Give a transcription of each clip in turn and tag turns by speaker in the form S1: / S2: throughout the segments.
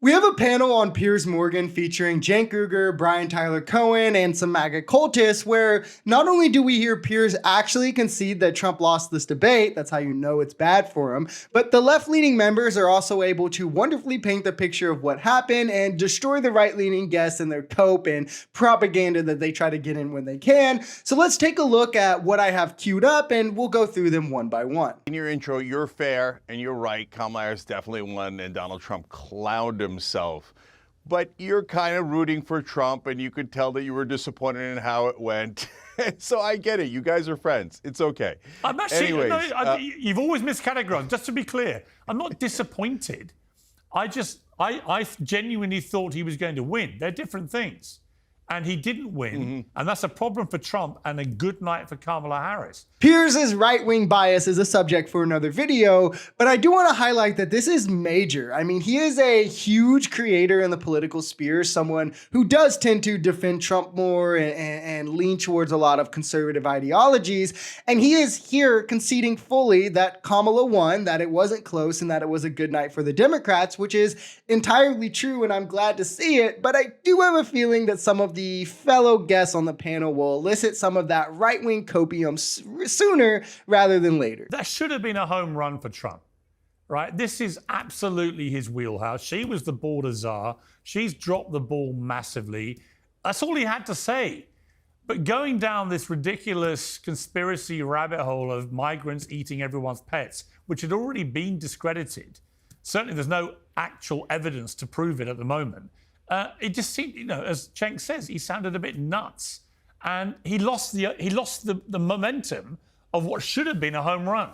S1: We have a panel on Piers Morgan featuring Cenk, Uygur, Brian Tyler Cohen, and some MAGA cultists where not only do we hear Piers actually concede that Trump lost this debate, that's how you know it's bad for him, but the left-leaning members are also able to wonderfully paint the picture of what happened and destroy the right-leaning guests and their cope and propaganda that they try to get in when they can. So let's take a look at what I have queued up and we'll go through them one by one.
S2: In your intro, you're fair and you're right. Kamala Harris definitely won and Donald Trump clowned himself. But you're kind of rooting for Trump and you could tell that you were disappointed in how it went. So I get it. You guys are friends. It's okay.
S3: I'm actually, you've always miscategorized. Just to be clear, I'm not disappointed. I genuinely thought he was going to win. They're different things. And he didn't win. And that's a problem for Trump and a good night for Kamala Harris.
S1: Piers' right-wing bias is a subject for another video, but I do want to highlight that this is major. I mean, he is a huge creator in the political sphere, someone who does tend to defend Trump more and lean towards a lot of conservative ideologies. And he is here conceding fully that Kamala won, that it wasn't close, and that it was a good night for the Democrats, which is entirely true, and I'm glad to see it. But I do have a feeling that some of the fellow guests on the panel will elicit some of that right-wing copium sooner rather than later.
S3: That should have been a home run for Trump, right? This is absolutely his wheelhouse. She was the border czar. She's dropped the ball massively. That's all he had to say. But going down this ridiculous conspiracy rabbit hole of migrants eating everyone's pets, which had already been discredited, certainly there's no actual evidence to prove it at the moment. It just seemed, as Cenk says, he sounded a bit nuts. And he lost the momentum of what should have been a home run.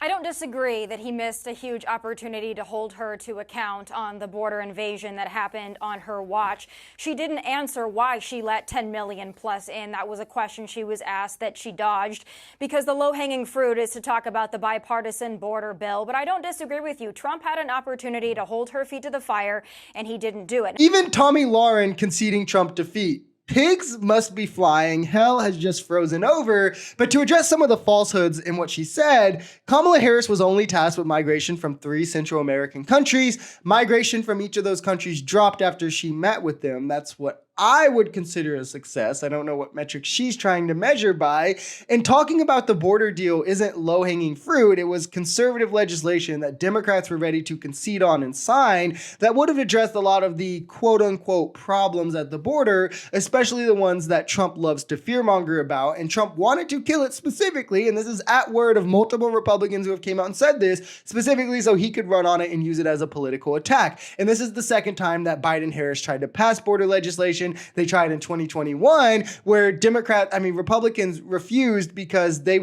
S4: I don't disagree that he missed a huge opportunity to hold her to account on the border invasion that happened on her watch. She didn't answer why she let 10 million plus in. That was a question she was asked that she dodged, because the low-hanging fruit is to talk about the bipartisan border bill. But I don't disagree with you. Trump had an opportunity to hold her feet to the fire, and he didn't do it.
S1: Even Tommy Lauren conceding Trump defeat. Pigs must be flying. Hell has just frozen over. But to address some of the falsehoods in what she said, Kamala Harris was only tasked with migration from 3 Central American countries. Migration from each of those countries dropped after she met with them. That's what I would consider a success. I don't know what metric she's trying to measure by. And talking about the border deal isn't low-hanging fruit. It was conservative legislation that Democrats were ready to concede on and sign that would have addressed a lot of the quote-unquote problems at the border, especially the ones that Trump loves to fearmonger about. And Trump wanted to kill it specifically, and this is at word of multiple Republicans who have came out and said this, specifically so he could run on it and use it as a political attack. And this is the second time that Biden-Harris tried to pass border legislation. They tried in 2021 where Republicans refused because they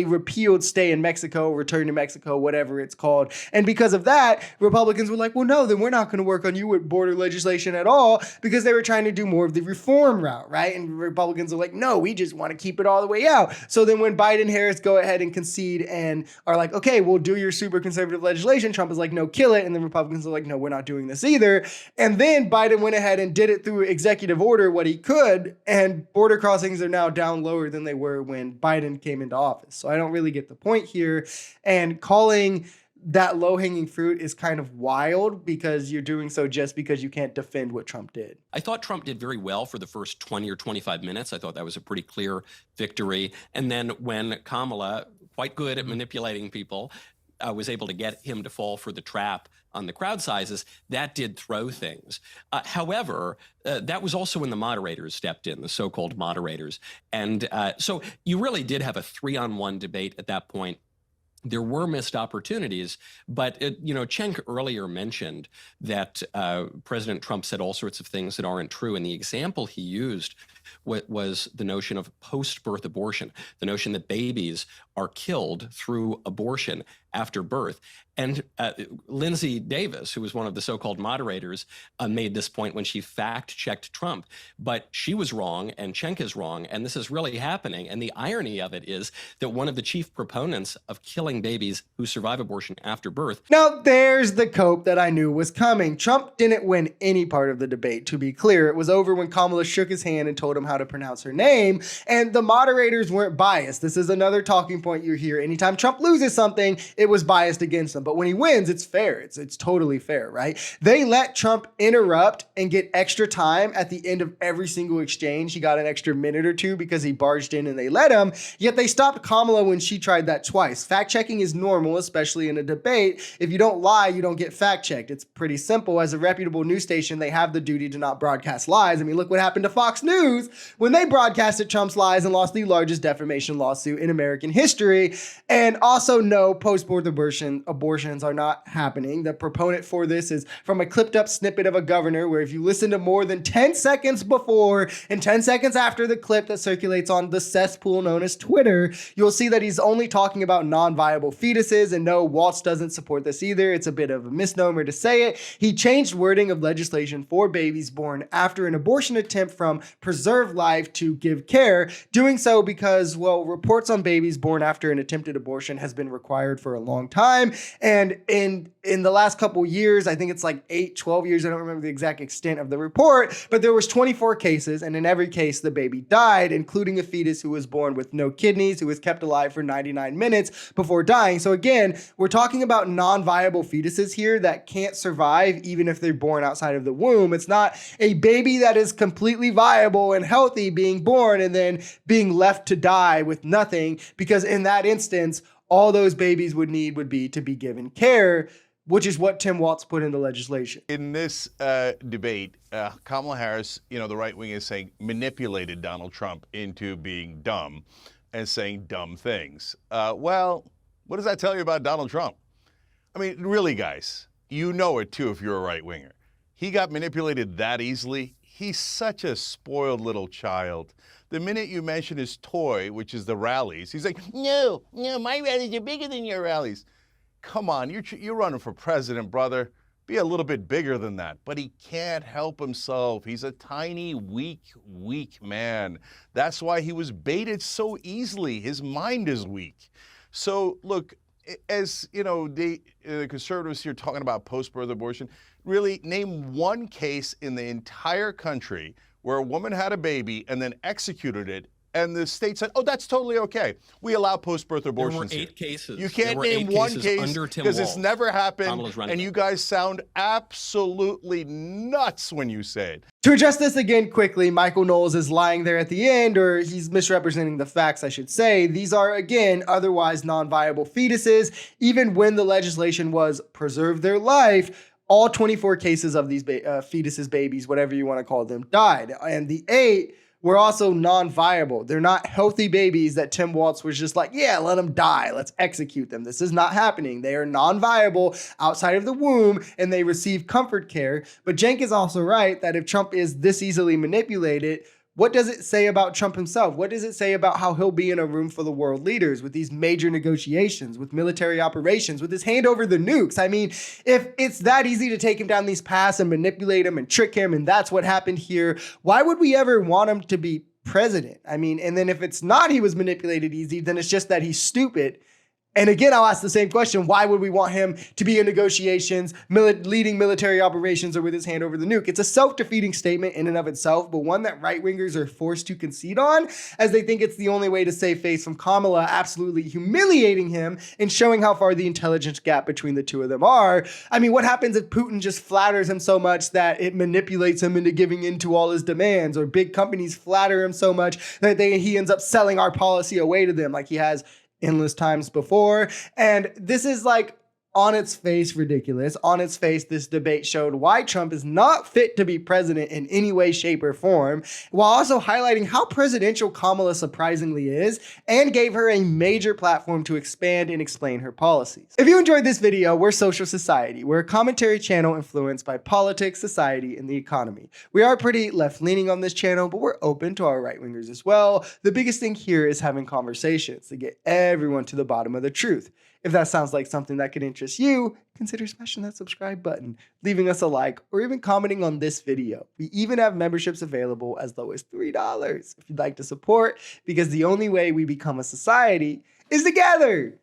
S1: repealed stay in Mexico, return to Mexico, whatever it's called. And because of that, Republicans were like, well, no, then we're not going to work on you with border legislation at all, because they were trying to do more of the reform route, right? And Republicans are like, no, we just want to keep it all the way out. So then when Biden and Harris go ahead and concede and are like, okay, we'll do your super conservative legislation, Trump is like, no, kill it. And then Republicans are like, no, we're not doing this either. And then Biden went ahead and did it through executive order, what he could, and border crossings are now down lower than they were when Biden came into office. So I don't really get the point here. And calling that low-hanging fruit is kind of wild because you're doing so just because you can't defend what Trump did.
S5: I thought Trump did very well for the first 20 or 25 minutes. I thought that was a pretty clear victory. And then when Kamala, quite good at manipulating people, was able to get him to fall for the trap on the crowd sizes, that did throw things. However, that was also when the moderators stepped in, the so-called moderators. And so you really did have a 3-on-1 debate at that point. There were missed opportunities, but Cenk earlier mentioned that President Trump said all sorts of things that aren't true. And the example he used was the notion of post-birth abortion, the notion that babies are killed through abortion after birth. And Lindsay Davis, who was one of the so-called moderators, made this point when she fact-checked Trump. But she was wrong, and Cenk is wrong, and this is really happening. And the irony of it is that one of the chief proponents of killing babies who survive abortion after birth.
S1: Now, there's the cope that I knew was coming. Trump didn't win any part of the debate, to be clear. It was over when Kamala shook his hand and told him him how to pronounce her name. And the moderators weren't biased. This is another talking point you hear. Anytime Trump loses something, it was biased against him. But when he wins, it's fair. It's totally fair, right? They let Trump interrupt and get extra time at the end of every single exchange. He got an extra minute or two because he barged in and they let him. Yet they stopped Kamala when she tried that twice. Fact checking is normal, especially in a debate. If you don't lie, you don't get fact checked. It's pretty simple. As a reputable news station, they have the duty to not broadcast lies. I mean, look what happened to Fox News when they broadcasted Trump's lies and lost the largest defamation lawsuit in American history. And also, no, post-birth abortions are not happening. The proponent for this is from a clipped up snippet of a governor where if you listen to more than 10 seconds before and 10 seconds after the clip that circulates on the cesspool known as Twitter, you'll see that he's only talking about non-viable fetuses. And no, Waltz doesn't support this either. It's a bit of a misnomer to say it. He changed wording of legislation for babies born after an abortion attempt from preserve life to give care, doing so because, well, reports on babies born after an attempted abortion has been required for a long time. And in the last couple years, I think it's like 12 years, I don't remember the exact extent of the report, but there was 24 cases, and in every case, the baby died, including a fetus who was born with no kidneys, who was kept alive for 99 minutes before dying. So again, we're talking about non-viable fetuses here that can't survive even if they're born outside of the womb. It's not a baby that is completely viable and healthy being born and then being left to die with nothing, because in that instance, all those babies would be to be given care, which is what Tim Waltz put in the legislation.
S2: In this debate, Kamala Harris, the right wing is saying, manipulated Donald Trump into being dumb and saying dumb things. Well, what does that tell you about Donald Trump? I mean, really, guys, you know it too if you're a right winger. He got manipulated that easily. He's such a spoiled little child. The minute you mention his toy, which is the rallies, he's like, no, my rallies are bigger than your rallies. Come on, you're running for president, brother. Be a little bit bigger than that. But he can't help himself. He's a tiny, weak man. That's why he was baited so easily. His mind is weak. So look, as the conservatives here talking about post-birth abortion, really name one case in the entire country where a woman had a baby and then executed it, and the state said, oh, that's totally okay. We allow post-birth abortions.
S5: There were 8 cases.
S2: You can't name one case because it's never happened, and you guys sound absolutely nuts when you say it.
S1: To address this again quickly, Michael Knowles is lying there at the end, or he's misrepresenting the facts, I should say. These are, again, otherwise non-viable fetuses. Even when the legislation was preserve their life, all 24 cases of these fetuses, babies, whatever you want to call them, died. And the 8 were also non-viable. They're not healthy babies that Tim Waltz was just like, yeah, let them die. Let's execute them. This is not happening. They are non-viable outside of the womb, and they receive comfort care. But Cenk is also right that if Trump is this easily manipulated, what does it say about Trump himself? What does it say about how he'll be in a room full of world leaders with these major negotiations, with military operations, with his hand over the nukes? I mean, if it's that easy to take him down these paths and manipulate him and trick him, and that's what happened here, why would we ever want him to be president? I mean, and then if it's not he was manipulated easy, then it's just that he's stupid. And again, I'll ask the same question. Why would we want him to be in negotiations, leading military operations, or with his hand over the nuke? It's a self-defeating statement in and of itself, but one that right-wingers are forced to concede on, as they think it's the only way to save face from Kamala absolutely humiliating him and showing how far the intelligence gap between the two of them are. I mean, what happens if Putin just flatters him so much that it manipulates him into giving in to all his demands, or big companies flatter him so much that he ends up selling our policy away to them like he has endless times before? And this is like on its face ridiculous. On its face, this debate showed why Trump is not fit to be president in any way, shape, or form, while also highlighting how presidential Kamala surprisingly is, and gave her a major platform to expand and explain her policies. If you enjoyed this video, we're Social Society. We're a commentary channel influenced by politics, society, and the economy. We are pretty left-leaning on this channel, but we're open to our right-wingers as well. The biggest thing here is having conversations to get everyone to the bottom of the truth. If that sounds like something that could interest you, consider smashing that subscribe button, leaving us a like, or even commenting on this video. We even have memberships available as low as $3 if you'd like to support, because the only way we become a society is together.